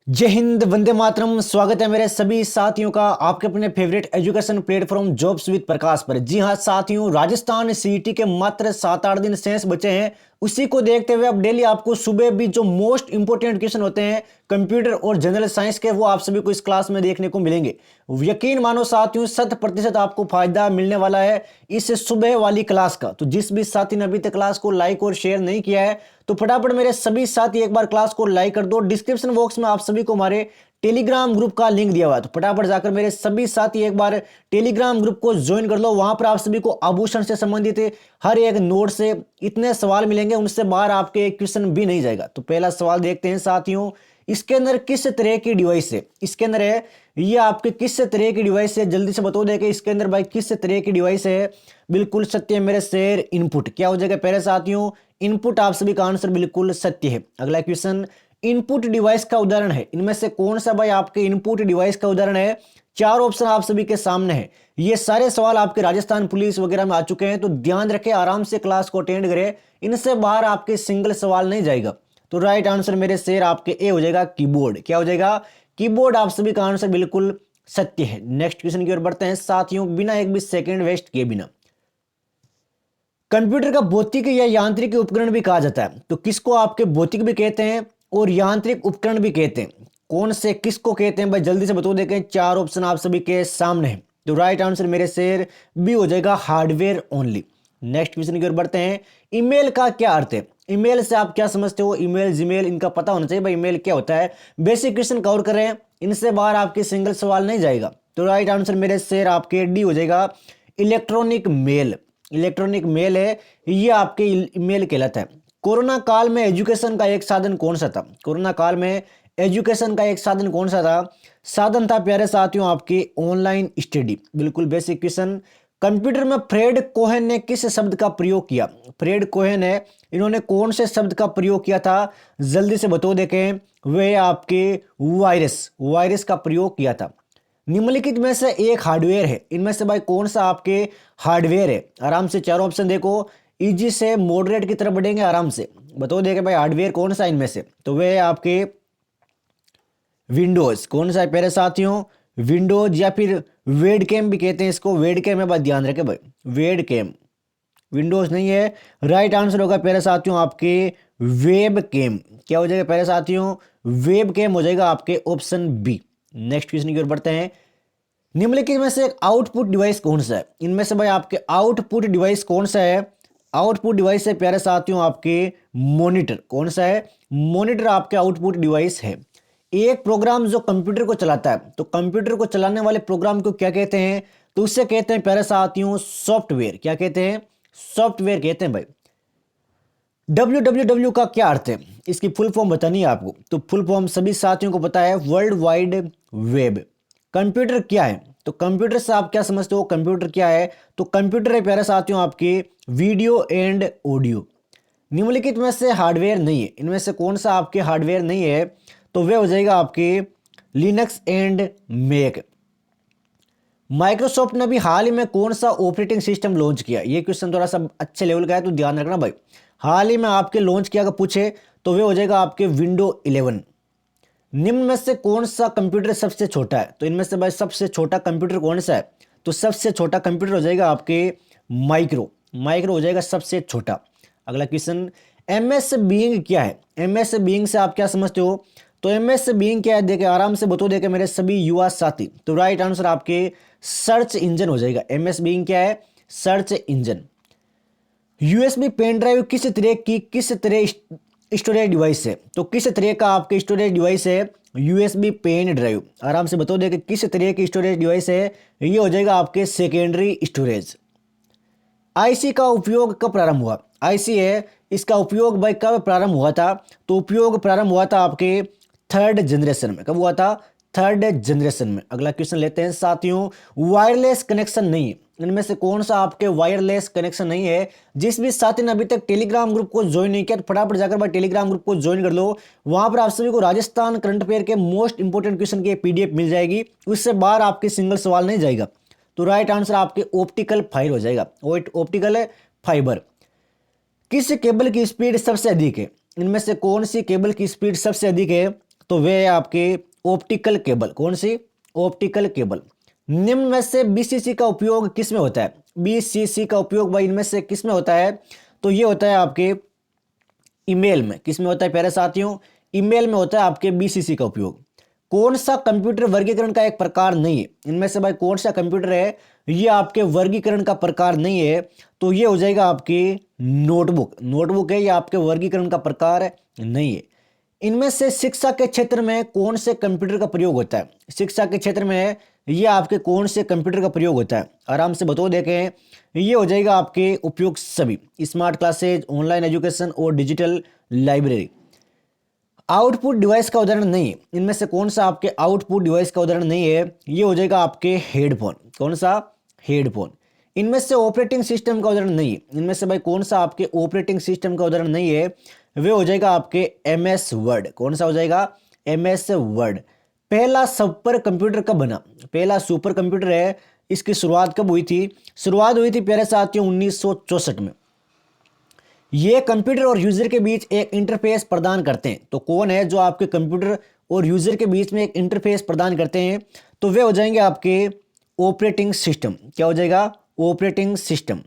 जय हिंद, वंदे मातरम। स्वागत है मेरे सभी साथियों का आपके अपने favourite education platform jobs with Prakash पर। जी हां साथियों, राजस्थान सीईटी के मात्र 7-8 दिन शेष बचे हैं। उसी को देखते हुए अब डेली आपको सुबह भी जो मोस्ट इंपोर्टेंट क्वेश्चन होते हैं कंप्यूटर और जनरल साइंस के, वो आप सभी को इस क्लास में देखने को मिलेंगे। यकीन मानो साथियों, 100% आपको फायदा मिलने वाला है इस सुबह वाली क्लास का। तो जिस भी साथी ने अभी तक क्लास को लाइक और शेयर नहीं किया है तो फटाफट मेरे सभी साथी एक बार क्लास को लाइक कर दो। डिस्क्रिप्शन बॉक्स में आप सभी को हमारे टेलीग्राम ग्रुप का लिंक दिया हुआ है, तो फटाफट जाकर मेरे सभी साथी एक बार टेलीग्राम ग्रुप को ज्वाइन कर लो। वहां पर आप सभी को आभूषण से संबंधित हर एक नोट से इतने सवाल मिलेंगे, उनसे बाहर आपके एक क्वेश्चन भी नहीं जाएगा। तो पहला सवाल देखते हैं साथियों, इसके अंदर किस तरह की डिवाइस है? इसके अंदर है ये आपके किस तरह की डिवाइस है, जल्दी से बता दे कि इसके अंदर भाई किस तरह की डिवाइस है। बिल्कुल सत्य है मेरे शेर, इनपुट। क्या हो जाएगा पहले साथियों? इनपुट। आप सभी का आंसर बिल्कुल सत्य है। अगला क्वेश्चन, इनपुट डिवाइस का उदाहरण है, इनमें से कौन सा भाई आपके इनपुट डिवाइस का उदाहरण है? चार ऑप्शन आप सभी के सामने है। ये सारे सवाल आपके राजस्थान पुलिस वगैरह में आ चुके हैं, तो ध्यान रखें, आराम से क्लास को अटेंड करें, इनसे बाहर आपके सिंगल सवाल नहीं जाएगा। तो राइट आंसर मेरे शेर आपके ए हो जाएगा, कीबोर्ड। क्या हो जाएगा? कीबोर्ड। आप सभी का आंसर बिल्कुल सत्य है। नेक्स्ट क्वेश्चन की ओर बढ़ते हैं साथियों, बिना एक भी सेकंड वेस्ट किए बिना। कंप्यूटर का भौतिक या यांत्रिक उपकरण भी कहा जाता है, तो किसको आपके भौतिक भी कहते हैं और यांत्रिक उपकरण भी कहते हैं? कौन से किसको कहते हैं भाई, जल्दी से बता दें। चार ऑप्शन आप सभी के सामने हैं। तो राइट आंसर मेरे शेर बी हो जाएगा, हार्डवेयर ओनली। नेक्स्ट क्वेश्चन की ओर बढ़ते हैं, ईमेल का क्या अर्थ है? ईमेल से आप क्या समझते हो? ईमेल, जीमेल, इनका पता होना चाहिए भाई, ईमेल क्या होता है। बेसिक क्वेश्चन कवर करें, इनसे बाहर आपके सिंगल सवाल नहीं जाएगा। तो राइट आंसर मेरे शेर आपके डी हो जाएगा, इलेक्ट्रॉनिक मेल। इलेक्ट्रॉनिक मेल है ये आपके ईमेल कहलाता है। कोरोना काल में एजुकेशन का एक साधन कौन सा था? कोरोना काल में एजुकेशन का एक साधन कौन सा था? साधन था प्यारे साथियों आपके ऑनलाइन स्टडी। बिल्कुल बेसिक क्वेश्चन। कंप्यूटर में फ्रेड कोहेन ने किस शब्द का प्रयोग किया? फ्रेड कोहेन है, इन्होंने कौन से शब्द का प्रयोग किया था? जल्दी से बता दें। वे आपके वायरस, वायरस का प्रयोग किया था। निम्नलिखित में से एक हार्डवेयर है, इनमें से भाई कौन सा आपके हार्डवेयर है? आराम से चारों ऑप्शन देखो, इजी से मॉडरेट की तरफ बढ़ेंगे, आराम से बता देंगे भाई हार्डवेयर कौन सा इनमें से। तो वे आपके विंडोज। कौन सा है प्यारे साथियों? विंडोज, या फिर वेड कैम भी कहते हैं इसको। वेड कैम है, बात ध्यान रखें भाई, वेड कैम। विंडोज नहीं है। राइट आंसर होगा प्यारे साथियों आपके वेब कैम। क्या हो जाएगा प्यारे साथियों? वेब कैम हो जाएगा आपके ऑप्शन बी। नेक्स्ट क्वेश्चन की ओर बढ़ते हैं, निम्नलिखित में से एक आउटपुट डिवाइस कौन सा है? इनमें से भाई आपके आउटपुट डिवाइस कौन सा है? आउटपुट डिवाइस है प्यारे साथियों आपके मॉनिटर। कौन सा है? मॉनिटर आपके आउटपुट डिवाइस है। एक प्रोग्राम जो कंप्यूटर को चलाता है, तो कंप्यूटर को चलाने वाले प्रोग्राम को क्या कहते हैं? तो उससे कहते हैं प्यारे साथियों सॉफ्टवेयर। क्या कहते हैं? सॉफ्टवेयर कहते हैं भाई। www का क्या अर्थ है? इसकी फुल फॉर्म बतानी है आपको, तो फुल फॉर्म सभी साथियों को पता है, वर्ल्ड वाइड वेब। कंप्यूटर क्या है? तो कंप्यूटर से आप क्या समझते हो? कंप्यूटर क्या है? तो कंप्यूटर है प्यारे साथियों आपके वीडियो एंड ऑडियो। निम्नलिखित में से हार्डवेयर नहीं है, इनमें से कौन सा आपके हार्डवेयर नहीं है? तो वह हो जाएगा आपके लिनक्स एंड मैक। माइक्रोसॉफ्ट ने भी हाल ही में कौन सा ऑपरेटिंग सिस्टम लॉन्च किया? ये क्वेश्चन थोड़ा सा अच्छे लेवल का है, तो ध्यान रखना भाई। हाल ही में आपके लॉन्च किया अगर पूछे तो वे हो जाएगा आपके विंडो 11। निम्न में से कौन सा कंप्यूटर सबसे छोटा है? तो इनमें से भाई सबसे छोटा कंप्यूटर कौन सा है? तो सबसे छोटा कंप्यूटर हो जाएगा आपके माइक्रो। माइक्रो हो जाएगा सबसे छोटा। अगला क्वेश्चन, एम एस बीइंग क्या है? एम एस बीइंग से आप क्या समझते हो? तो एम एस बीइंग क्या है, देखे आराम से बतो देखे मेरे सभी युवा साथी। तो राइट आंसर आपके सर्च इंजन हो जाएगा। एम एस बीइंग क्या है? Search engine. USB pen drive किस तरह स्टोरेज डिवाइस है? तो किस तरह का आपके स्टोरेज डिवाइस है यूएसबी पेन ड्राइव? आराम से बता दें कि किस तरह की स्टोरेज डिवाइस है। ये हो जाएगा आपके सेकेंडरी स्टोरेज। आईसी का उपयोग कब प्रारंभ हुआ? आईसी है, इसका उपयोग भाई कब प्रारंभ हुआ था? तो उपयोग प्रारंभ हुआ था आपके थर्ड जनरेशन में। कब हुआ था? थर्ड जनरेशन में। अगला क्वेश्चन लेते हैं साथियों, वायरलेस कनेक्शन नहीं है, इनमें से कौन सा आपके वायरलेस कनेक्शन नहीं है? जिस भी साथी ने अभी तक टेलीग्राम ग्रुप को ज्वाइन नहीं किया, तो फटाफट जाकर भाई टेलीग्राम ग्रुप को ज्वाइन कर लो। वहां पर आप सभी को राजस्थान करंट अफेयर के मोस्ट इंपोर्टेंट क्वेश्चन की पीडीएफ मिल जाएगी, उससे बाहर आपके सिंगल सवाल नहीं जाएगा। तो राइट आंसर आपके ऑप्टिकल फाइबर हो जाएगा। Optical fibre. किस केबल की स्पीड सबसे अधिक है? इनमें से कौन सी केबल की स्पीड सबसे अधिक है? तो वे है आपके ऑप्टिकल केबल। कौन सी? Optical cable. निम्न में से बीसीसी का उपयोग किस में होता है? बीसीसी का उपयोग भाई इनमें से किस में होता है? तो ये होता है आपके ईमेल में। किस में होता है प्यारे साथियों? ईमेल में होता है आपके बीसीसी का उपयोग। कौन सा कंप्यूटर वर्गीकरण का एक प्रकार नहीं है? इनमें से भाई कौन सा कंप्यूटर है ये आपके वर्गीकरण का प्रकार नहीं है? तो ये हो जाएगा आपकी नोटबुक। नोटबुक है, ये आपके वर्गीकरण का प्रकार नहीं है। इनमें से शिक्षा के क्षेत्र में कौन से कंप्यूटर का प्रयोग होता है? शिक्षा के क्षेत्र में ये आपके कौन से कंप्यूटर का प्रयोग होता है? आराम से बताओ देखें। ये हो जाएगा आपके उपयुक्त सभी, स्मार्ट क्लासेज, ऑनलाइन एजुकेशन और डिजिटल लाइब्रेरी। आउटपुट डिवाइस का उदाहरण नहीं है। इनमें से कौन सा आपके आउटपुट डिवाइस का उदाहरण नहीं है? ये हो जाएगा आपके हेडफोन। कौन सा? हेडफोन। इनमें से ऑपरेटिंग सिस्टम का उदाहरण नहीं है। इनमें से भाई कौन सा आपके ऑपरेटिंग सिस्टम का उदाहरण नहीं है? वे हो जाएगा आपके एमएस वर्ड। कौन सा हो जाएगा? MS word. पहला सुपर कंप्यूटर कब बना? पहला सुपर कंप्यूटर है, इसकी शुरुआत कब हुई थी? शुरुआत हुई थी प्यारे साथियों 1964 में। ये कंप्यूटर और यूजर के बीच एक इंटरफेस प्रदान करते हैं। तो कौन है जो आपके कंप्यूटर और यूजर के बीच में एक इंटरफेस प्रदान करते हैं? तो वे हो जाएंगे आपके ऑपरेटिंग सिस्टम। क्या हो जाएगा? Operating system.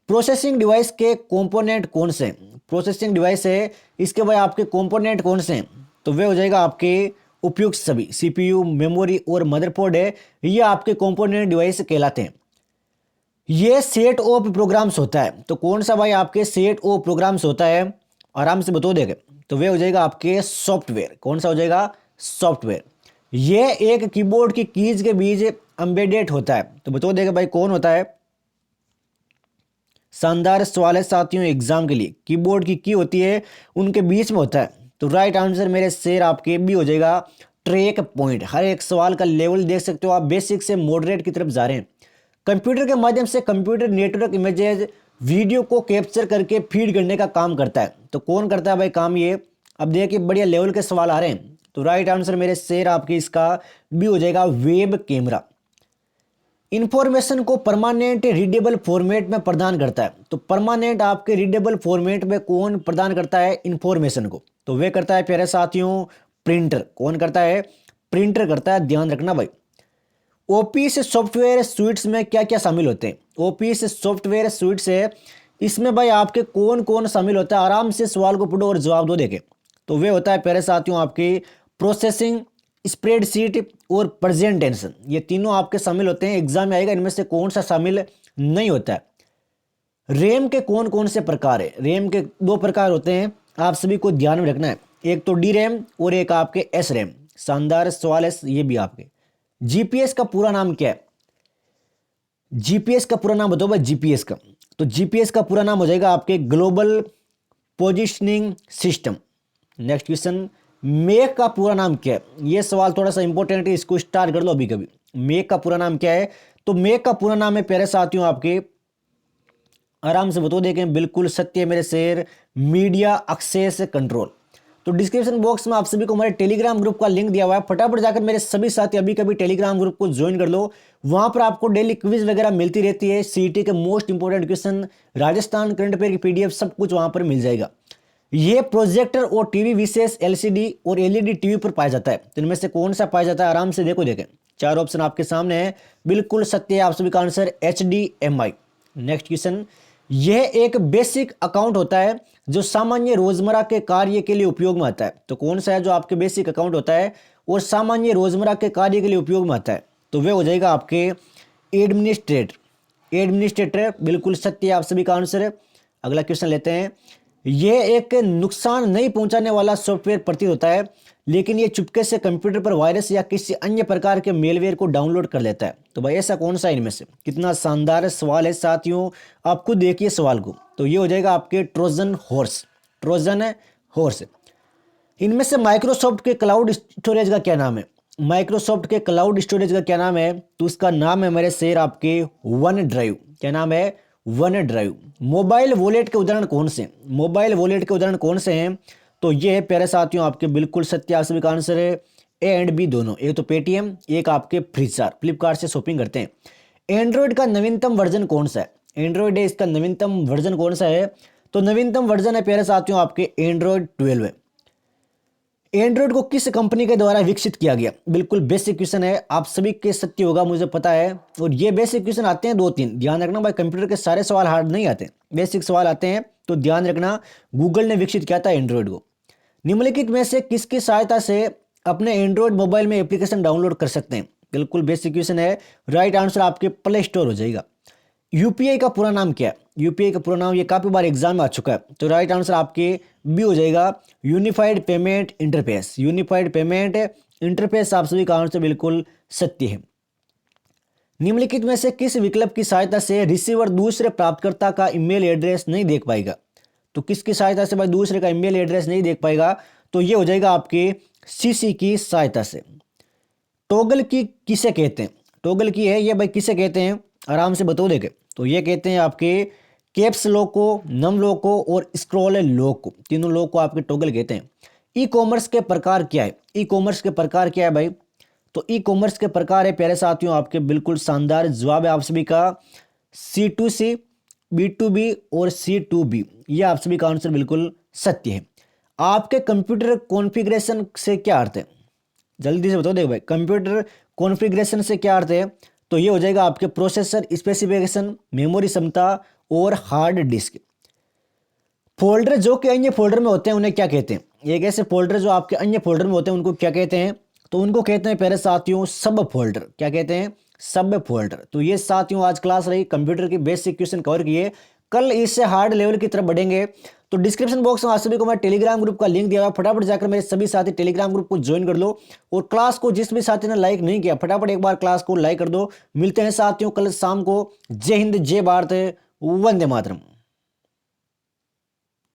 प्रोसेसिंग डिवाइस के कंपोनेंट कौन से हैं? प्रोसेसिंग डिवाइस है, इसके भाई आपके कंपोनेंट कौन से हैं? तो वे हो जाएगा आपके उपयुक्त सभी। सीपीयू, मेमोरी और मदरबोर्ड है, ये आपके कंपोनेंट डिवाइस कहलाते हैं। ये सेट ऑफ प्रोग्राम्स होता है। तो कौन सा भाई आपके सेट ऑफ प्रोग्राम्स होता है? आराम से बता देंगे। तो वे हो जाएगा आपके सॉफ्टवेयर। कौन सा हो जाएगा? सॉफ्टवेयर। ये एक कीबोर्ड की कीज के बीच एम्बेडेड होता है। तो बता देगा भाई कौन होता है? शानदार सवाल है साथियों एग्जाम के लिए। कीबोर्ड की होती है, उनके बीच में होता है। तो राइट आंसर मेरे शेर आपके भी हो जाएगा ट्रैक पॉइंट। हर एक सवाल का लेवल देख सकते हो आप, बेसिक से मॉडरेट की तरफ जा रहे हैं। कंप्यूटर के माध्यम से कंप्यूटर नेटवर्क इमेजेस वीडियो को कैप्चर करके फीड करने का काम करता है। तो कौन करता है भाई काम ये? अब देखिए बढ़िया लेवल के सवाल आ रहे हैं। तो राइट आंसर मेरे शेर आपके इसका भी हो जाएगा वेब कैमरा। इंफॉर्मेशन को परमानेंट रीडेबल फॉर्मेट में प्रदान करता है। तो परमानेंट आपके रीडेबल फॉर्मेट में कौन प्रदान करता है इंफॉर्मेशन को? तो वे करता है प्यारे साथियों प्रिंटर। कौन करता है? प्रिंटर करता है, ध्यान रखना भाई। ओपीएस सॉफ्टवेयर स्वीट्स में क्या क्या शामिल होते हैं? ओपीएस सॉफ्टवेयर स्वीट्स है, इसमें भाई आपके कौन कौन शामिल होता है? आराम से सवाल को पढ़ो और जवाब दो देखे। तो वे होता है प्यारे साथियों आपकी प्रोसेसिंग, स्प्रेडशीट और प्रेजेंटेशन। ये तीनों आपके शामिल होते हैं। एग्जाम में आएगा इनमें से कौन सा शामिल नहीं होता है? रैम के कौन कौन से प्रकार है? रैम के दो प्रकार होते हैं, आप सभी को ध्यान में रखना है। एक तो डी रैम और एक आपके एस रैम। शानदार सवाल है ये भी आपके। जीपीएस का पूरा नाम क्या है? जीपीएस का पूरा नाम बताओ भाई। जीपीएस का, तो जीपीएस का पूरा नाम हो जाएगा आपके global positioning system. Next question, make का पूरा नाम क्या है? ये सवाल थोड़ा सा इंपॉर्टेंट है, इसको स्टार्ट कर लो अभी कभी। मेक का पूरा नाम क्या है? तो मेक का पूरा नाम है प्यारे साथियों आपके, आराम से बता देखें, बिल्कुल सत्य है मेरे शेर, मीडिया एक्सेस कंट्रोल। तो डिस्क्रिप्शन बॉक्स में आप सभी को हमारे टेलीग्राम ग्रुप का लिंक दिया हुआ है, फटाफट जाकर मेरे सभी साथी अभी कभी टेलीग्राम ग्रुप को ज्वाइन कर लो। वहां पर आपको डेली क्विज वगैरह मिलती रहती है, सीईटी के most important question, Rajasthan current affair की पीडीएफ, सब कुछ वहां पर मिल जाएगा। ये प्रोजेक्टर और टीवी विशेष एलसीडी और एलईडी टीवी पर पाया जाता है। तो इनमें से कौन सा पाया जाता है? आराम से देखो देखें, चार ऑप्शन आपके सामने है, बिल्कुल सत्य है आप सभी का आंसर HDMI। नेक्स्ट क्वेश्चन, यह एक बेसिक अकाउंट होता है जो सामान्य रोजमर्रा के कार्य के लिए उपयोग में आता है। तो कौन सा है जो आपके बेसिक अकाउंट होता है और सामान्य रोजमर्रा के कार्य के लिए उपयोग में आता है? तो वह हो जाएगा आपके एडमिनिस्ट्रेटर। एडमिनिस्ट्रेटर बिल्कुल सत्य है आप सभी का आंसर है। अगला क्वेश्चन लेते हैं, यह एक नुकसान नहीं पहुंचाने वाला सॉफ्टवेयर प्रतीत होता है, लेकिन यह चुपके से कंप्यूटर पर वायरस या किसी अन्य प्रकार के मेलवेयर को डाउनलोड कर लेता है। तो भाई ऐसा कौन सा है इनमें से? कितना शानदार सवाल है साथियों, आपको देखिए सवाल को। तो ये हो जाएगा आपके ट्रोजन हॉर्स। Trojan horse. इनमें से माइक्रोसॉफ्ट के क्लाउड स्टोरेज का क्या नाम है? माइक्रोसॉफ्ट के क्लाउड स्टोरेज का क्या नाम है? तो उसका नाम है मेरे शेर आपके वन ड्राइव। क्या नाम है? One drive. मोबाइल वॉलेट के उदाहरण कौन से? मोबाइल वॉलेट के उदाहरण कौन से हैं? तो ये है प्यारे साथियों आपके, बिल्कुल सत्य आप सभी का आंसर है ए एंड बी दोनों। एक तो पेटीएम, एक आपके फ्रीचार्ज, फ्लिपकार्ट से शॉपिंग करते हैं। एंड्रॉइड का नवीनतम वर्जन कौन सा है? एंड्रॉइड है, इसका नवीनतम वर्जन कौन सा है? तो नवीनतम वर्जन है प्यारे साथियों आपके एंड्रॉइड 12 है। एंड्रॉइड को किस कंपनी के द्वारा विकसित किया गया? बिल्कुल बेसिक क्वेश्चन है, आप सभी के सत्य होगा मुझे पता है। और ये बेसिक क्वेश्चन आते हैं 2-3, ध्यान रखना भाई, कंप्यूटर के सारे सवाल हार्ड नहीं आते, बेसिक सवाल आते हैं, तो ध्यान रखना। गूगल ने विकसित किया था एंड्रॉइड को। निम्नलिखित में से किसकी सहायता से अपने एंड्रॉइड मोबाइल में एप्लीकेशन डाउनलोड कर सकते हैं? बिल्कुल बेसिक क्वेश्चन है, राइट आंसर आपके प्ले स्टोर हो जाएगा। यूपीआई का पूरा नाम क्या है? यूपीआई का पूरा नाम, ये काफी बार एग्जाम में आ चुका है, तो राइट आंसर आपके बी हो जाएगा, unified payment interface. Unified payment interface आप सभी का आंसर बिल्कुल सत्य है। निम्नलिखित में से किस विकल्प की सहायता से रिसीवर दूसरे प्राप्तकर्ता का ईमेल एड्रेस नहीं देख पाएगा? तो किसकी सहायता से भाई दूसरे का ईमेल एड्रेस नहीं देख पाएगा? तो ये हो जाएगा आपके सीसी की सहायता से। टॉगल की किसे कहते हैं? टॉगल की है ये भाई, किसे कहते हैं आराम से बता देंगे। तो ये कहते हैं आपके कैप्स लॉक को, नम लॉक को और स्क्रॉल लॉक को, तीनों लॉक को आपके टॉगल कहते हैं। ई कॉमर्स के प्रकार क्या है? ई कॉमर्स के प्रकार क्या है भाई? तो ई कॉमर्स के प्रकार है प्यारे साथियों आपके, बिल्कुल शानदार जवाब है आप सभी का, C2C, B2B और C2B। ये आप सभी का आंसर बिल्कुल सत्य है। आपके कंप्यूटर कॉन्फ़िगरेशन से क्या अर्थ है? जल्दी से बताओ देखो भाई, कंप्यूटर कॉन्फ़िगरेशन से क्या अर्थ है? तो ये हो जाएगा आपके प्रोसेसर स्पेसिफिकेशन, मेमोरी क्षमता और हार्ड डिस्क। फोल्डर जो कि अन्य फोल्डर में होते हैं उन्हें क्या कहते हैं? एक ऐसे फोल्डर जो आपके अन्य फोल्डर में होते हैं उनको क्या कहते हैं? तो उनको कहते हैं प्यारे साथियों सब फोल्डर। क्या कहते हैं? सब फोल्डर। तो ये साथियों आज क्लास रही, कंप्यूटर की बेसिक क्वेश्चन कवर किए, कल इससे हार्ड लेवल की तरफ बढ़ेंगे। तो डिस्क्रिप्शन बॉक्स में आप सभी को मैं टेलीग्राम ग्रुप का लिंक दिया हुआ, फटाफट जाकर मेरे सभी साथी टेलीग्राम ग्रुप को ज्वाइन कर लो। और क्लास को जिस भी साथी ने लाइक नहीं किया फटाफट एक बार क्लास को लाइक कर दो। मिलते हैं साथियों कल शाम को। जय हिंद, जय भारत, वंदे मातरम।